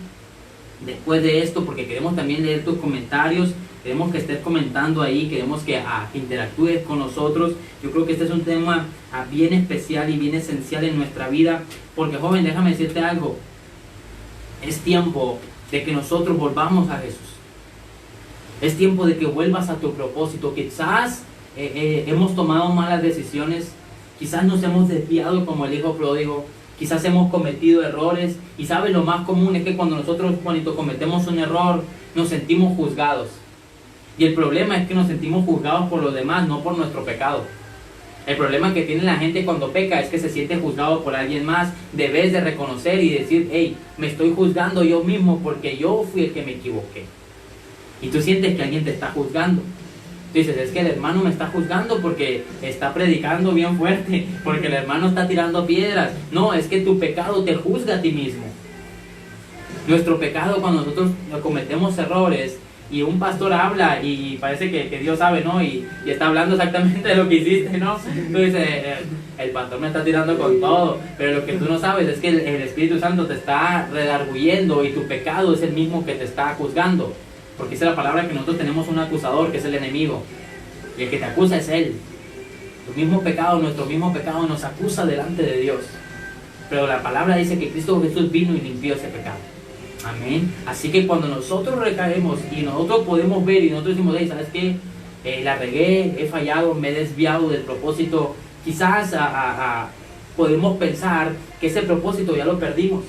Después de esto, porque queremos también leer tus comentarios, queremos que estés comentando ahí, queremos que interactúes con nosotros. Yo creo que este es un tema bien especial y bien esencial en nuestra vida, porque joven, déjame decirte algo, es tiempo de que nosotros volvamos a Jesús. Es tiempo de que vuelvas a tu propósito. Quizás hemos tomado malas decisiones, quizás nos hemos desviado como el hijo pródigo, quizás hemos cometido errores, y sabes, lo más común es que cuando nosotros, Juanito, cometemos un error, nos sentimos juzgados. Y el problema es que nos sentimos juzgados por los demás, no por nuestro pecado. El problema que tiene la gente cuando peca es que se siente juzgado por alguien más. Debes de reconocer y decir, hey, me estoy juzgando yo mismo porque yo fui el que me equivoqué. Y tú sientes que alguien te está juzgando. Dices, es que el hermano me está juzgando porque está predicando bien fuerte, porque el hermano está tirando piedras. No, es que tu pecado te juzga a ti mismo. Nuestro pecado, cuando nosotros cometemos errores y un pastor habla y parece que Dios sabe, ¿no? Y está hablando exactamente de lo que hiciste, ¿no? Tú dices, el pastor me está tirando con todo, pero lo que tú no sabes es que el Espíritu Santo te está redarguyendo y tu pecado es el mismo que te está juzgando. Porque dice la palabra que nosotros tenemos un acusador, que es el enemigo. Y el que te acusa es él. Tu mismo pecado, nuestro mismo pecado nos acusa delante de Dios. Pero la palabra dice que Cristo Jesús vino y limpió ese pecado. Amén. Así que cuando nosotros recaemos y nosotros podemos ver y nosotros decimos, hey, ¿sabes qué? La regué, he fallado, me he desviado del propósito. Quizás podemos pensar que ese propósito ya lo perdimos.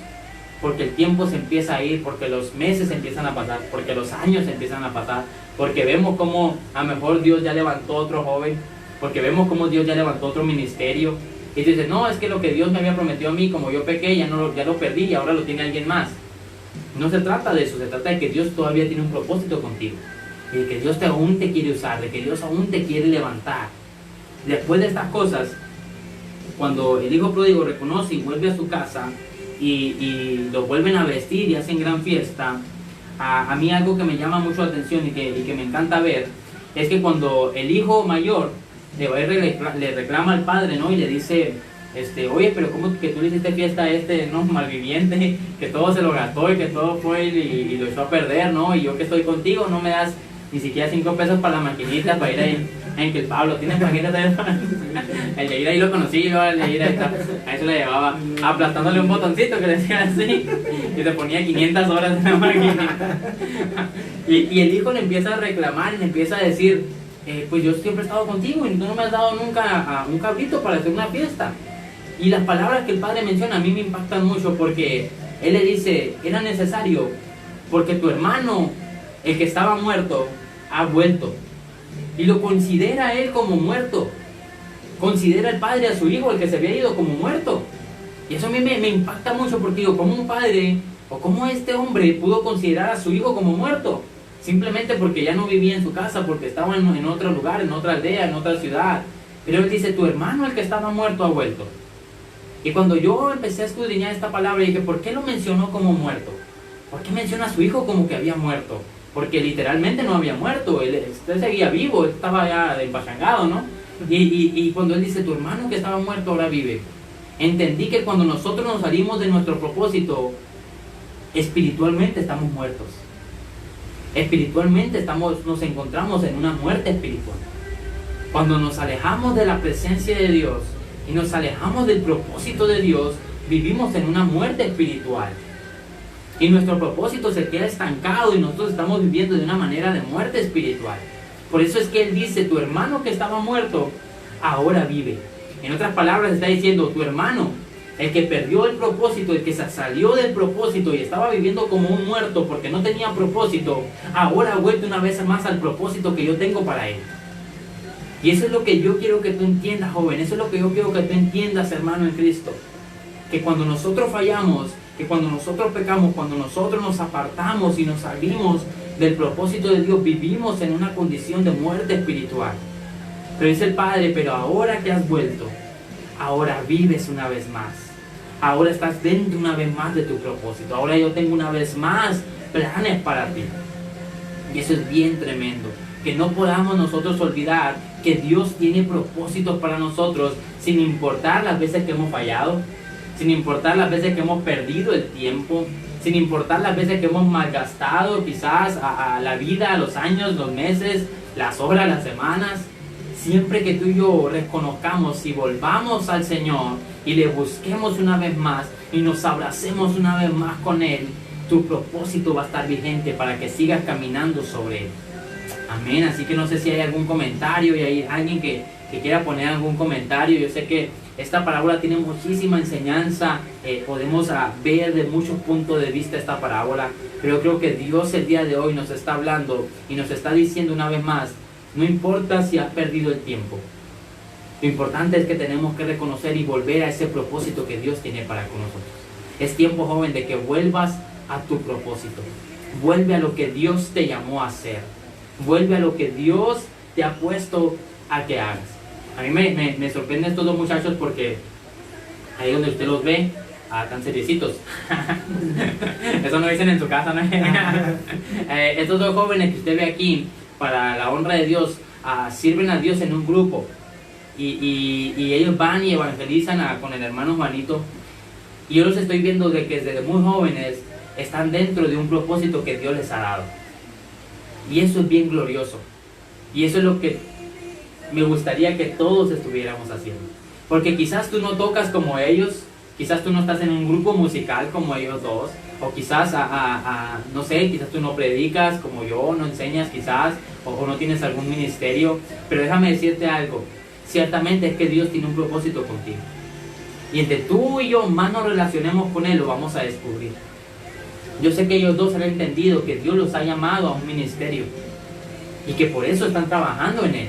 Porque el tiempo se empieza a ir, porque los meses empiezan a pasar, porque los años empiezan a pasar, porque vemos como a lo mejor Dios ya levantó otro joven, porque vemos como Dios ya levantó otro ministerio, y tú dices, no, es que lo que Dios me había prometido a mí, como yo pequé, ya lo perdí y ahora lo tiene alguien más. No se trata de eso, se trata de que Dios todavía tiene un propósito contigo, y de que Dios aún te quiere usar, de que Dios aún te quiere levantar. Después de estas cosas, cuando el hijo pródigo reconoce y vuelve a su casa, y los vuelven a vestir y hacen gran fiesta, a mí algo que me llama mucho la atención y que me encanta ver, es que cuando el hijo mayor le reclama al padre, ¿no? Y le dice, oye, pero ¿cómo que tú le hiciste fiesta a ¿no? Malviviente, que todo se lo gastó y que todo fue y lo echó a perder, ¿no? Y yo que estoy contigo no me das ni siquiera 5 pesos para la maquinita, para ir ahí, en que el Pablo tiene maquinitas de el de ir ahí lo conocí yo, el de ir ahí, a eso le llevaba aplastándole un botoncito que le decía así y se ponía 500 horas en la maquinita y el hijo le empieza a reclamar y le empieza a decir, pues yo siempre he estado contigo y tú no me has dado nunca un cabrito para hacer una fiesta. Y las palabras que el padre menciona a mí me impactan mucho, porque él le dice, era necesario porque tu hermano, el que estaba muerto, ha vuelto. Y lo considera él como muerto. Considera el padre a su hijo, el que se había ido, como muerto. Y eso a mí me impacta mucho, porque digo, ¿cómo un padre o cómo este hombre pudo considerar a su hijo como muerto? Simplemente porque ya no vivía en su casa, porque estaba en otro lugar, en otra aldea, en otra ciudad. Pero él dice, tu hermano, el que estaba muerto, ha vuelto. Y cuando yo empecé a escudriñar esta palabra, dije, ¿por qué lo mencionó como muerto? ¿Por qué menciona a su hijo como que había muerto? porque literalmente no había muerto, él seguía vivo, él estaba ya empachangado, ¿no? Y cuando él dice, tu hermano que estaba muerto ahora vive, entendí que cuando nosotros nos salimos de nuestro propósito, espiritualmente estamos muertos. Espiritualmente nos encontramos en una muerte espiritual. Cuando nos alejamos de la presencia de Dios y nos alejamos del propósito de Dios, vivimos en una muerte espiritual. Y nuestro propósito se queda estancado y nosotros estamos viviendo de una manera de muerte espiritual. Por eso es que él dice, tu hermano que estaba muerto, ahora vive. En otras palabras está diciendo, tu hermano, el que perdió el propósito, el que se salió del propósito y estaba viviendo como un muerto porque no tenía propósito, ahora ha vuelto una vez más al propósito que yo tengo para él. Y eso es lo que yo quiero que tú entiendas, joven. Eso es lo que yo quiero que tú entiendas, hermano en Cristo. Que cuando nosotros fallamos, que cuando nosotros pecamos, cuando nosotros nos apartamos y nos salimos del propósito de Dios, vivimos en una condición de muerte espiritual. Pero dice el Padre, pero ahora que has vuelto, ahora vives una vez más. Ahora estás dentro una vez más de tu propósito. Ahora yo tengo una vez más planes para ti. Y eso es bien tremendo. Que no podamos nosotros olvidar que Dios tiene propósitos para nosotros, sin importar las veces que hemos fallado, sin importar las veces que hemos perdido el tiempo, sin importar las veces que hemos malgastado quizás a la vida, a los años, los meses, las horas, las semanas. Siempre que tú y yo reconozcamos y volvamos al Señor y le busquemos una vez más y nos abracemos una vez más con Él, tu propósito va a estar vigente para que sigas caminando sobre Él. Amén. Así que no sé si hay algún comentario y hay alguien que quiera poner algún comentario. Yo sé que esta parábola tiene muchísima enseñanza, podemos ver de muchos puntos de vista esta parábola, pero yo creo que Dios el día de hoy nos está hablando y nos está diciendo una vez más, no importa si has perdido el tiempo, lo importante es que tenemos que reconocer y volver a ese propósito que Dios tiene para con nosotros. Es tiempo, joven, de que vuelvas a tu propósito, vuelve a lo que Dios te llamó a hacer, vuelve a lo que Dios te ha puesto a que hagas. A mí me sorprenden estos dos muchachos porque ahí donde usted los ve, tan seriecitos. Eso no dicen en su casa, ¿no? Estos dos jóvenes que usted ve aquí, para la honra de Dios, sirven a Dios en un grupo. Y ellos van y evangelizan con el hermano Juanito. Y yo los estoy viendo de que desde muy jóvenes están dentro de un propósito que Dios les ha dado. Y eso es bien glorioso. Y eso es lo que me gustaría que todos estuviéramos haciendo. Porque quizás tú no tocas como ellos, quizás tú no estás en un grupo musical como ellos dos, o quizás, no sé, quizás tú no predicas como yo, no enseñas quizás, o no tienes algún ministerio, pero déjame decirte algo, ciertamente es que Dios tiene un propósito contigo. Y entre tú y yo más nos relacionemos con Él, lo vamos a descubrir. Yo sé que ellos dos han entendido que Dios los ha llamado a un ministerio, y que por eso están trabajando en Él.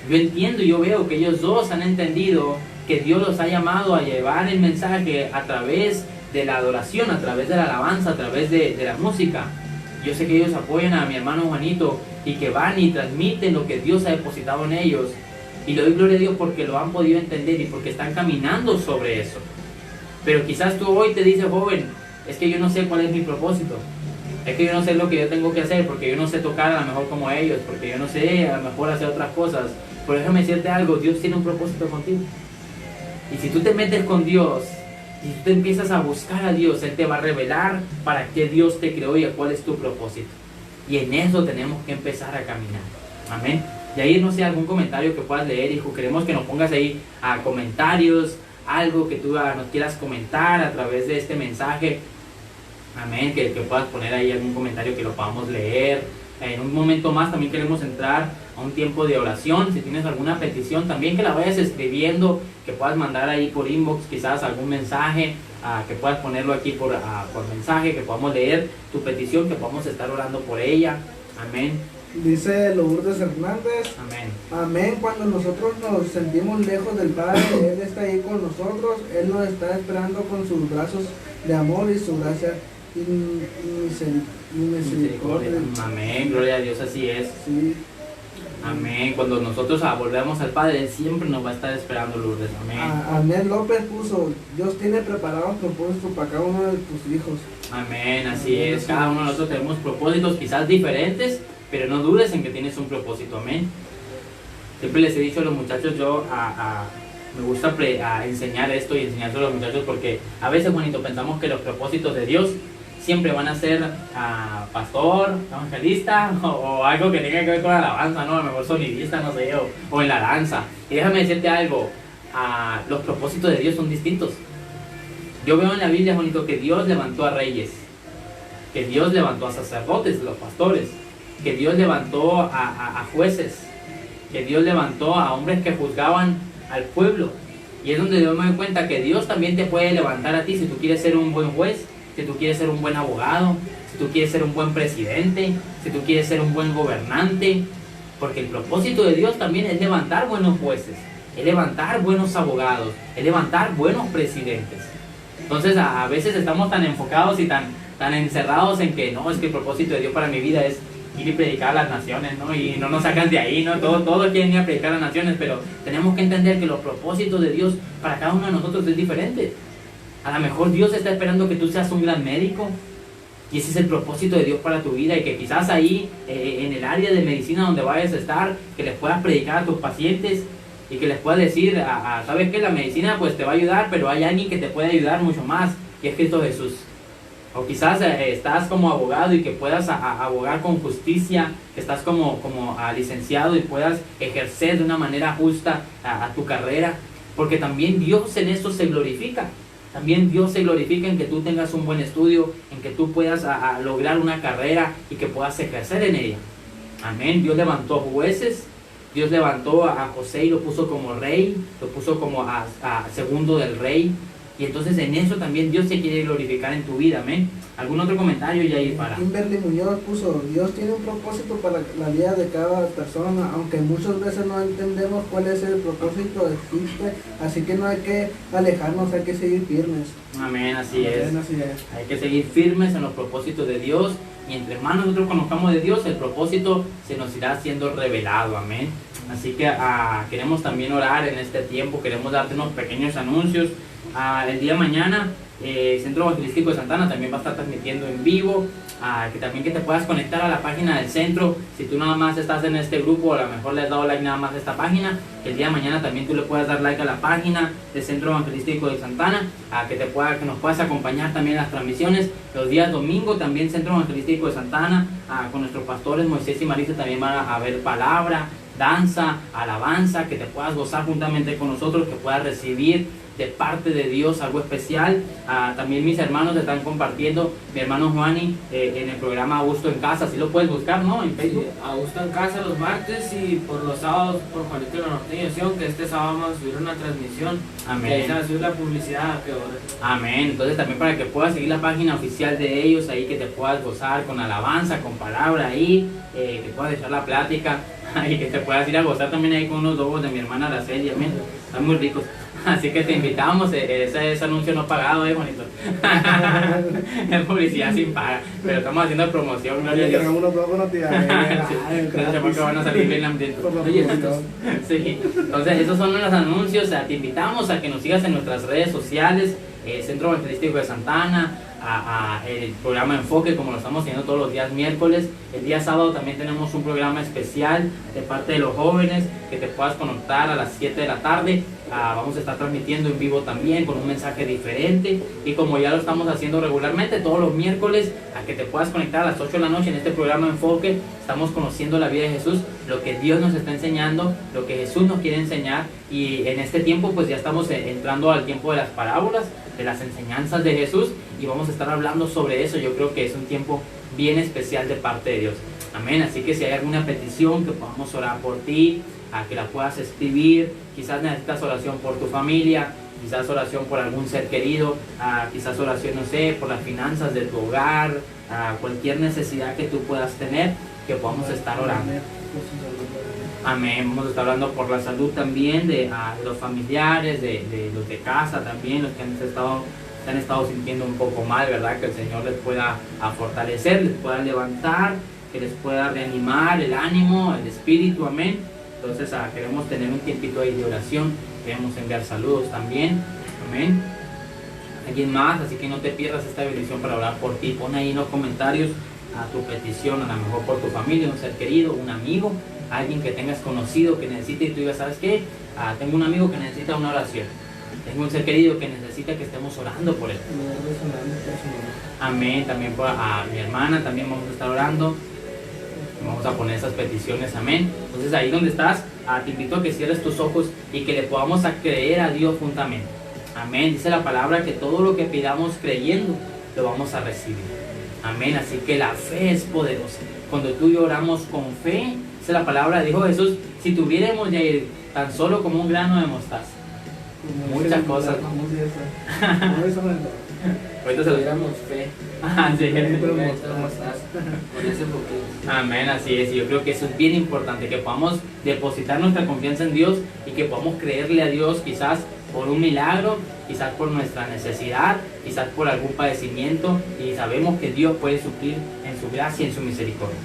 Yo entiendo y yo veo que ellos dos han entendido que Dios los ha llamado a llevar el mensaje a través de la adoración, a través de la alabanza, a través de la música. Yo sé que ellos apoyan a mi hermano Juanito y que van y transmiten lo que Dios ha depositado en ellos. Y le doy gloria a Dios porque lo han podido entender y porque están caminando sobre eso. Pero quizás tú hoy te dices, joven, es que yo no sé cuál es mi propósito. Es que yo no sé lo que yo tengo que hacer porque yo no sé tocar a lo mejor como ellos, porque yo no sé a lo mejor hacer otras cosas. Pero déjame decirte algo, Dios tiene un propósito contigo. Y si tú te metes con Dios, y tú te empiezas a buscar a Dios, Él te va a revelar para qué Dios te creó y a cuál es tu propósito. Y en eso tenemos que empezar a caminar. Amén. Y ahí no sé, algún comentario que puedas leer, hijo. Queremos que nos pongas ahí a comentarios, algo que tú nos quieras comentar a través de este mensaje. Amén. Que puedas poner ahí algún comentario que lo podamos leer. En un momento más también queremos entrar a un tiempo de oración. Si tienes alguna petición también que la vayas escribiendo, que puedas mandar ahí por inbox quizás algún mensaje, que puedas ponerlo aquí por mensaje, que podamos leer tu petición, que podamos estar orando por ella. Amén. Dice Lourdes Hernández. Amén. Amén. Cuando nosotros nos sentimos lejos del Padre, Él está ahí con nosotros. Él nos está esperando con sus brazos de amor y su gracia y misericordia. Amén. Gloria a Dios, así es. Sí. Amén. Cuando nosotros volvemos al Padre, Él siempre nos va a estar esperando, Lourdes. Amén. Amén. López puso, Dios tiene preparados propósitos para cada uno de tus hijos. Amén, así es. Cada uno de nosotros tenemos propósitos quizás diferentes, pero no dudes en que tienes un propósito. Amén. Siempre les he dicho a los muchachos, me gusta enseñar esto y enseñárselo a los muchachos, porque a veces, bonito, pensamos que los propósitos de Dios siempre van a ser pastor, evangelista o algo que tenga que ver con la alabanza, ¿no? A lo mejor sonidista, no sé, o en la danza. Y déjame decirte algo, los propósitos de Dios son distintos. Yo veo en la Biblia, bonito, que Dios levantó a reyes, que Dios levantó a sacerdotes, los pastores, que Dios levantó a jueces, que Dios levantó a hombres que juzgaban al pueblo. Y es donde yo me doy cuenta que Dios también te puede levantar a ti si tú quieres ser un buen juez, si tú quieres ser un buen abogado, si tú quieres ser un buen presidente, si tú quieres ser un buen gobernante, porque el propósito de Dios también es levantar buenos jueces, es levantar buenos abogados, es levantar buenos presidentes. Entonces a veces estamos tan enfocados y tan encerrados en que no, es que el propósito de Dios para mi vida es ir y predicar a las naciones, ¿no? Y no nos sacan de ahí, ¿no? Todos quieren ir a predicar a las naciones, pero tenemos que entender que los propósitos de Dios para cada uno de nosotros es diferente. A lo mejor Dios está esperando que tú seas un gran médico, y ese es el propósito de Dios para tu vida, y que quizás ahí en el área de medicina donde vayas a estar, que les puedas predicar a tus pacientes y que les puedas decir, sabes que la medicina pues te va a ayudar, pero hay alguien que te puede ayudar mucho más, y es Cristo Jesús. O quizás estás como abogado y que puedas abogar con justicia, que estás como licenciado y puedas ejercer de una manera justa a tu carrera, porque también Dios en esto se glorifica. También Dios se glorifica en que tú tengas un buen estudio, en que tú puedas lograr una carrera y que puedas ejercer en ella. Amén. Dios levantó jueces, Dios levantó a José y lo puso como rey, lo puso como segundo del rey. Y entonces en eso también Dios se quiere glorificar en tu vida. Amén. ¿Algún otro comentario, Yair? Kimberly Muñoz puso, Dios tiene un propósito para la vida de cada persona, aunque muchas veces no entendemos cuál es el propósito, existe, así que no hay que alejarnos, hay que seguir firmes. Amén, así es. Así es. Hay que seguir firmes en los propósitos de Dios, y entre más nosotros conozcamos de Dios, el propósito se nos irá siendo revelado. Amén. Así que queremos también orar en este tiempo, queremos darte unos pequeños anuncios. El día de mañana Centro Evangelístico de Santana también va a estar transmitiendo en vivo, que te puedas conectar a la página del centro. Si tú nada más estás en este grupo, a lo mejor le has dado like nada más a esta página, que el día de mañana también tú le puedas dar like a la página del Centro Evangelístico de Santana, que nos puedas acompañar también en las transmisiones. Los días domingo también Centro Evangelístico de Santana, con nuestros pastores Moisés y Marisa, también van a haber palabra, danza, alabanza, que te puedas gozar juntamente con nosotros, que puedas recibir de parte de Dios algo especial. También mis hermanos están compartiendo, mi hermano Juani en el programa Augusto en Casa, si lo puedes buscar, ¿no? En Facebook. Sí, Augusto en Casa los martes, y por los sábados por Juanito la Norteña, que este sábado vamos a subir una transmisión. Amén. Que ahí se va a subir la publicidad a qué hora. Amén. Entonces también para que puedas seguir la página oficial de ellos, ahí que te puedas gozar con alabanza, con palabra ahí, que puedas echar la plática y que te puedas ir a gozar también ahí con unos dogos de mi hermana Araceli. Amén. Están muy ricos. Así que te invitamos, ese anuncio no pagado, bonito. Es publicidad sin paga, pero estamos haciendo promoción, gloria a Dios. Que van a salir bien ambientes. Sí. Entonces esos son los anuncios. Te invitamos a que nos sigas en nuestras redes sociales, Centro Evangelístico de Santana, el programa Enfoque, como lo estamos haciendo todos los días miércoles. El día sábado también tenemos un programa especial de parte de los jóvenes, que te puedas conectar a las 7 de la tarde. Vamos a estar transmitiendo en vivo también con un mensaje diferente, y como ya lo estamos haciendo regularmente todos los miércoles, a que te puedas conectar a las 8 de la noche en este programa Enfoque. Estamos conociendo la vida de Jesús, lo que Dios nos está enseñando, lo que Jesús nos quiere enseñar, y en este tiempo pues ya estamos entrando al tiempo de las parábolas, de las enseñanzas de Jesús, y vamos a estar hablando sobre eso. Yo creo que es un tiempo bien especial de parte de Dios. Amén. Así que si hay alguna petición, que podamos orar por ti, que la puedas escribir. Quizás necesitas oración por tu familia, quizás oración por algún ser querido, quizás oración, no sé, por las finanzas de tu hogar, cualquier necesidad que tú puedas tener, que podamos estar orando. Amén. Vamos a estar hablando por la salud también de los familiares, de los de casa también, los que se han estado sintiendo un poco mal, ¿verdad? Que el Señor les pueda fortalecer, les pueda levantar, que les pueda reanimar el ánimo, el espíritu, amén. Entonces queremos tener un tiempito ahí de oración, queremos enviar saludos también, amén. Alguien más, así que no te pierdas esta bendición para orar por ti. Pon ahí en los comentarios a tu petición, a lo mejor por tu familia, un ser querido, un amigo, alguien que tengas conocido que necesite, y tú digas, ¿sabes qué? Tengo un amigo que necesita una oración, tengo un ser querido que necesita que estemos orando por él. Amén. También por mi hermana, también vamos a estar orando, vamos a poner esas peticiones, amén. Entonces ahí donde estás, te invito a que cierres tus ojos y que le podamos creer a Dios juntamente. Amén. Dice la palabra que todo lo que pidamos creyendo lo vamos a recibir. Amén. Así que la fe es poderosa. Cuando tú y yo oramos con fe, dice la palabra, dijo Jesús, si tuviéramos ya tan solo como un grano de mostaza. Muchas cosas. Ahorita se lo diéramos fe. Amén, así es. Yo creo que eso es bien importante, que podamos depositar nuestra confianza en Dios y que podamos creerle a Dios, quizás por un milagro, quizás por nuestra necesidad, quizás por algún padecimiento, y sabemos que Dios puede suplir en su gracia y en su misericordia.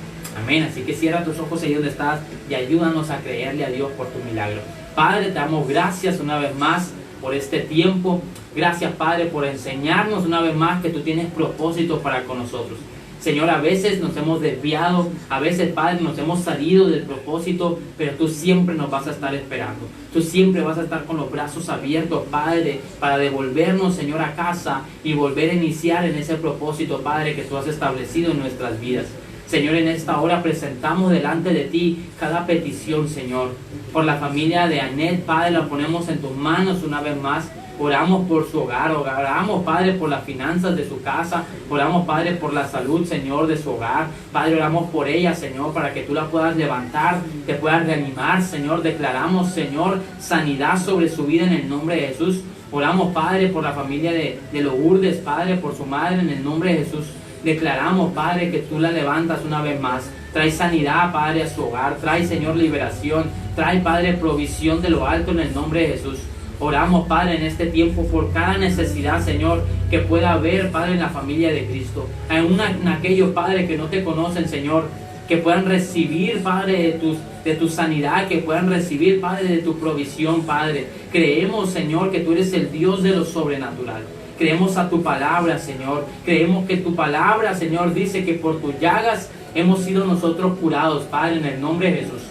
Amén. Así que cierra tus ojos ahí donde estás y ayúdanos a creerle a Dios por tu milagro. Padre, te damos gracias una vez más por este tiempo. Gracias, Padre, por enseñarnos una vez más que tú tienes propósitos para con nosotros. Señor, a veces nos hemos desviado, a veces, Padre, nos hemos salido del propósito, pero tú siempre nos vas a estar esperando. Tú siempre vas a estar con los brazos abiertos, Padre, para devolvernos, Señor, a casa y volver a iniciar en ese propósito, Padre, que tú has establecido en nuestras vidas. Señor, en esta hora presentamos delante de ti cada petición, Señor. Por la familia de Anet, Padre, la ponemos en tus manos una vez más. Oramos por su hogar, oramos, Padre, por las finanzas de su casa, oramos, Padre, por la salud, Señor, de su hogar. Padre, oramos por ella, Señor, para que tú la puedas levantar, te puedas reanimar, Señor. Declaramos, Señor, sanidad sobre su vida en el nombre de Jesús. Oramos, Padre, por la familia de Lourdes, Padre, por su madre, en el nombre de Jesús. Declaramos, Padre, que tú la levantas una vez más. Trae sanidad, Padre, a su hogar. Trae, Señor, liberación. Trae, Padre, provisión de lo alto en el nombre de Jesús. Oramos, Padre, en este tiempo por cada necesidad, Señor, que pueda haber, Padre, en la familia de Cristo. En aquellos, Padre, que no te conocen, Señor, que puedan recibir, Padre, de tu sanidad, que puedan recibir, Padre, de tu provisión, Padre. Creemos, Señor, que tú eres el Dios de lo sobrenatural. Creemos a tu palabra, Señor. Creemos que tu palabra, Señor, dice que por tus llagas hemos sido nosotros curados, Padre, en el nombre de Jesús.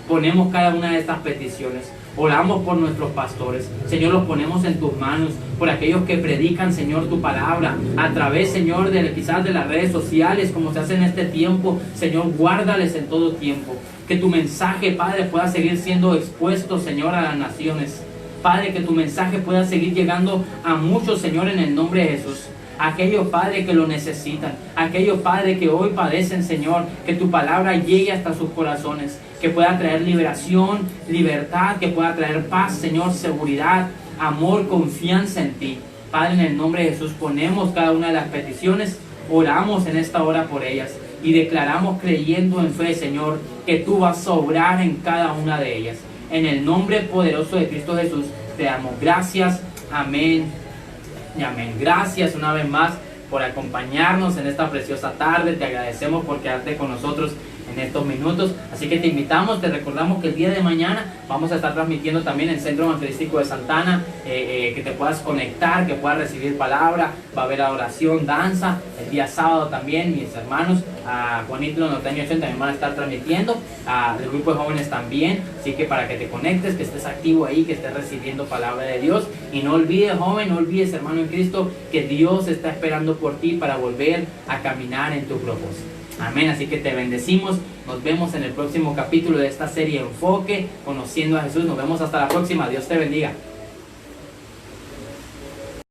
Ponemos cada una de estas peticiones. Oramos por nuestros pastores, Señor, los ponemos en tus manos, por aquellos que predican, Señor, tu palabra, a través, Señor, quizás de las redes sociales, como se hace en este tiempo. Señor, guárdales en todo tiempo, que tu mensaje, Padre, pueda seguir siendo expuesto, Señor, a las naciones. Padre, que tu mensaje pueda seguir llegando a muchos, Señor, en el nombre de Jesús. Aquellos, Padre, que lo necesitan, aquellos, Padre, que hoy padecen, Señor, que tu palabra llegue hasta sus corazones, que pueda traer liberación, libertad, que pueda traer paz, Señor, seguridad, amor, confianza en ti. Padre, en el nombre de Jesús ponemos cada una de las peticiones, oramos en esta hora por ellas y declaramos, creyendo en fe, Señor, que tú vas a obrar en cada una de ellas. En el nombre poderoso de Cristo Jesús te damos gracias. Amén y amén. Gracias una vez más por acompañarnos en esta preciosa tarde. Te agradecemos por quedarte con nosotros en estos minutos. Así que te invitamos, te recordamos que el día de mañana vamos a estar transmitiendo también en el Centro Evangelístico de Santana, que te puedas conectar, que puedas recibir palabra. Va a haber adoración, danza. El día sábado también mis hermanos Juanito y los Norteños también van a estar transmitiendo, el grupo de jóvenes también. Así que para que te conectes, que estés activo ahí, que estés recibiendo palabra de Dios. Y no olvides, joven, no olvides, hermano en Cristo, que Dios está esperando por ti para volver a caminar en tu propósito. Amén. Así que te bendecimos. Nos vemos en el próximo capítulo de esta serie Enfoque, conociendo a Jesús. Nos vemos hasta la próxima. Dios te bendiga.